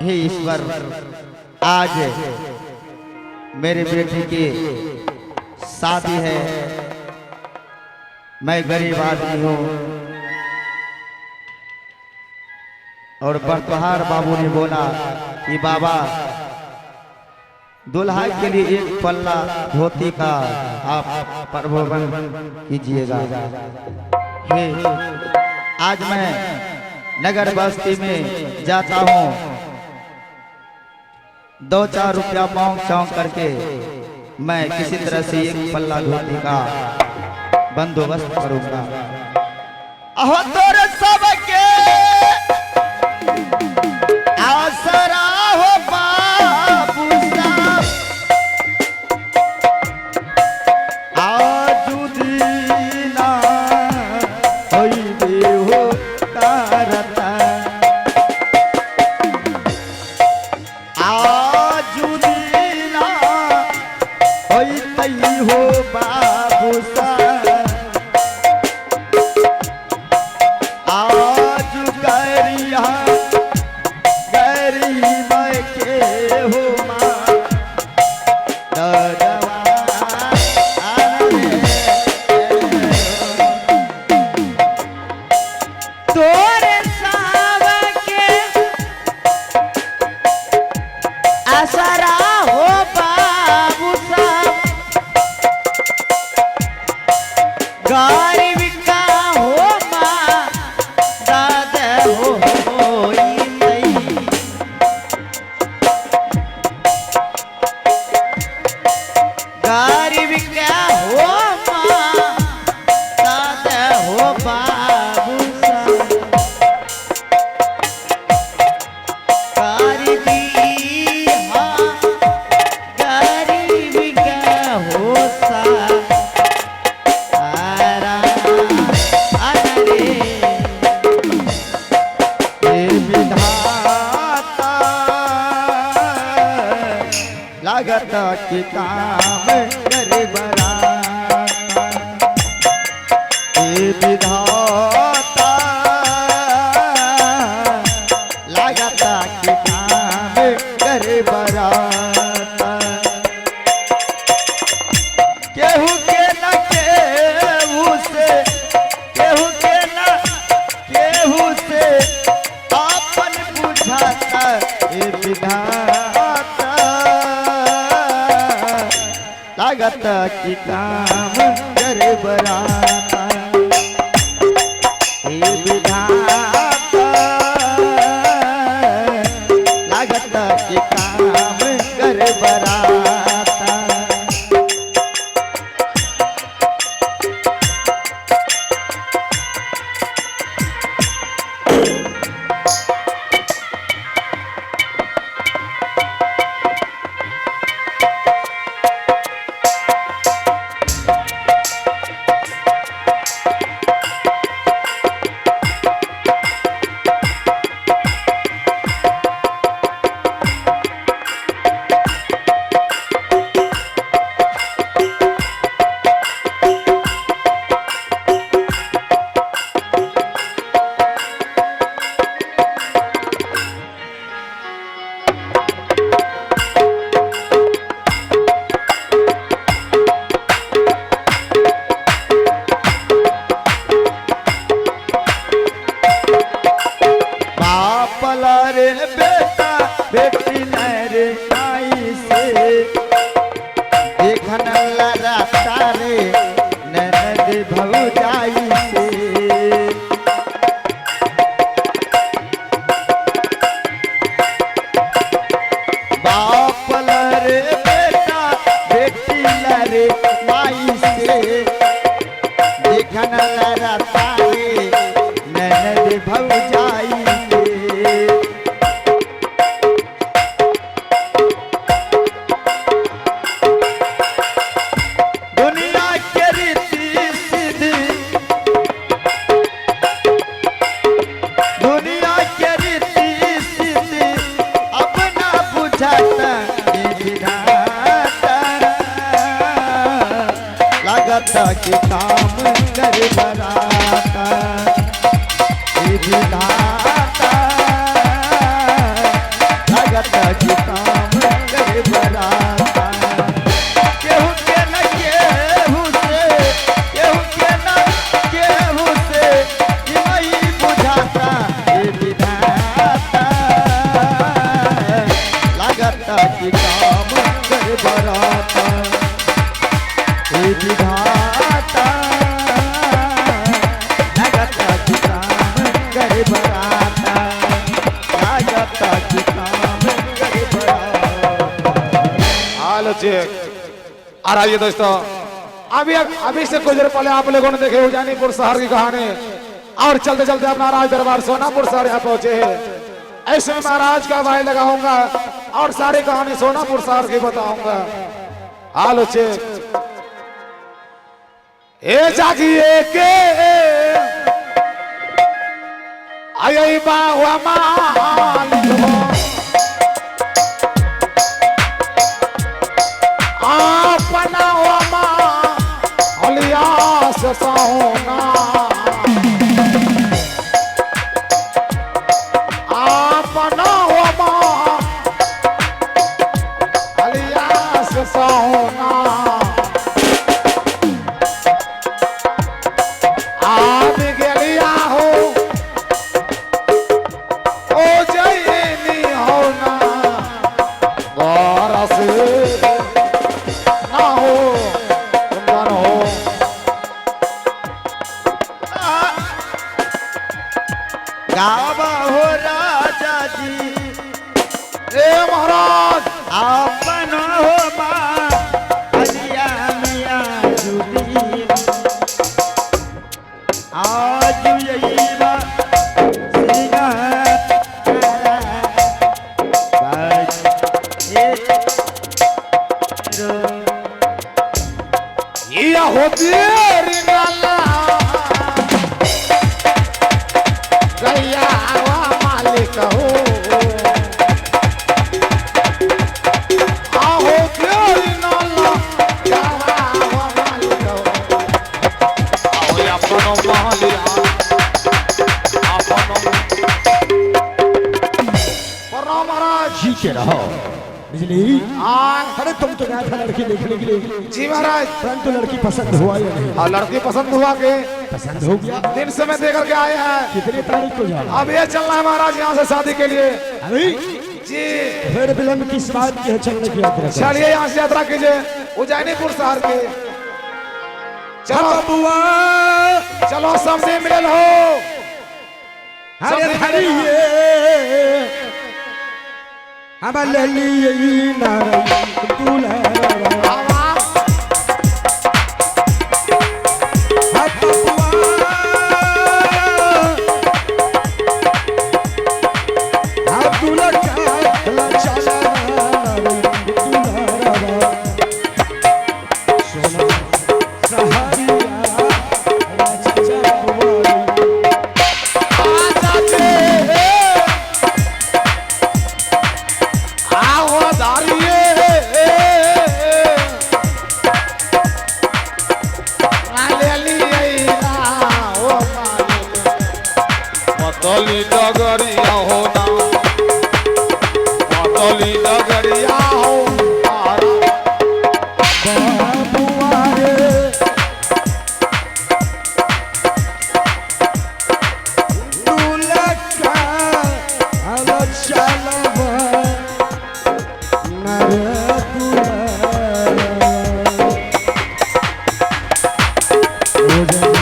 हे ईश्वर, आज मेरे बेटी की शादी है। मैं गरीब आदमी हूँ और बरतहार बाबू ने बोला कि बाबा दुल्हा के लिए एक पल्ला धोती का आप प्रबंध कीजिएगा। आज मैं नगर बस्ती में जाता हूँ, 2-4 रुपया मांग चांग करके मैं किसी तरह से एक पल्ला धोती का बंदोबस्त करूंगा। अहो तोरे सबके आसरा हो बाबू साहब, आजू दीना होइबे हो तारता, आजू दीना होइतई हो बाबू साहब, लागता कि काम करे बराता, ए विधाता लागता कि काम करे बराता, केहू के न केहू से, केहू के न केहू से आपन बुझाता, ए विधाता लागता कि काम करे बराता, हे विधाता लागता कि काम करे बराता। रे बेटा बेटी नरे आई से देखन लड़ाता रे ननद भौजाई से, बाप रे बेटा बेटी लरे माई से देखन लड़ाता रे ननद भौजाई से। लागता कि काम करे बराता, विधाता कि काम करे बराता केहू के न केहू से केहू के न केहू से ई नहीं बुझाता ए विधाता लागता कि काम करे बराता ए विधाता लागता कि काम करे बराता लागता कि काम करे बराता। हाल चेक आ रही है दोस्तों। अभी से कुछ देर पहले आप लोगों ने देखे उजानीपुर शहर की कहानी और चलते चलते अपना राज दरबार सोनापुर शहर यहाँ पहुंचे हैं। ऐसे में महाराज का भाई लगाऊंगा और सारी कहानी सोनापुर शहर की बताऊंगा। हाल चेक ए जागिए के आई बाहुआ मालिक अपना अलियास सोना अपना अलियास सोना आप गलिया हो ओ जयनी होना वारस गावा हो राजा जी ए महाराज आपन हो माँ अलिया मिया जुदी आज यही ये होती रिंगाला गैया मालिक हो आहो तेरी नाला गावा मालिक हो आओ अपनो मालिया अपनो परम महाराज जी के रहो बिजली। हाँ अरे तुम तो गया था लड़की देखने के लिए। जी महाराज परंतु लड़की पसंद हुआ या नहीं? और लड़की पसंद हुआ के पसंद हो गया। दिन से मैं देकर के आए हैं। कितनी तारीख को जाना? अब ये चलना है महाराज यहाँ से शादी के लिए। अभी जी फिर विलंब किस बात की है चलने की यात्रा? चलिए यहाँ से यात्रा कीजिए उज्जैनीपुर शहर के। चलो बुआ चलो सबसे मिलन हो। अरे हरी हम लली नारायण दूल्हा मतली डगरिया हो ना मतली डगरिया हो हो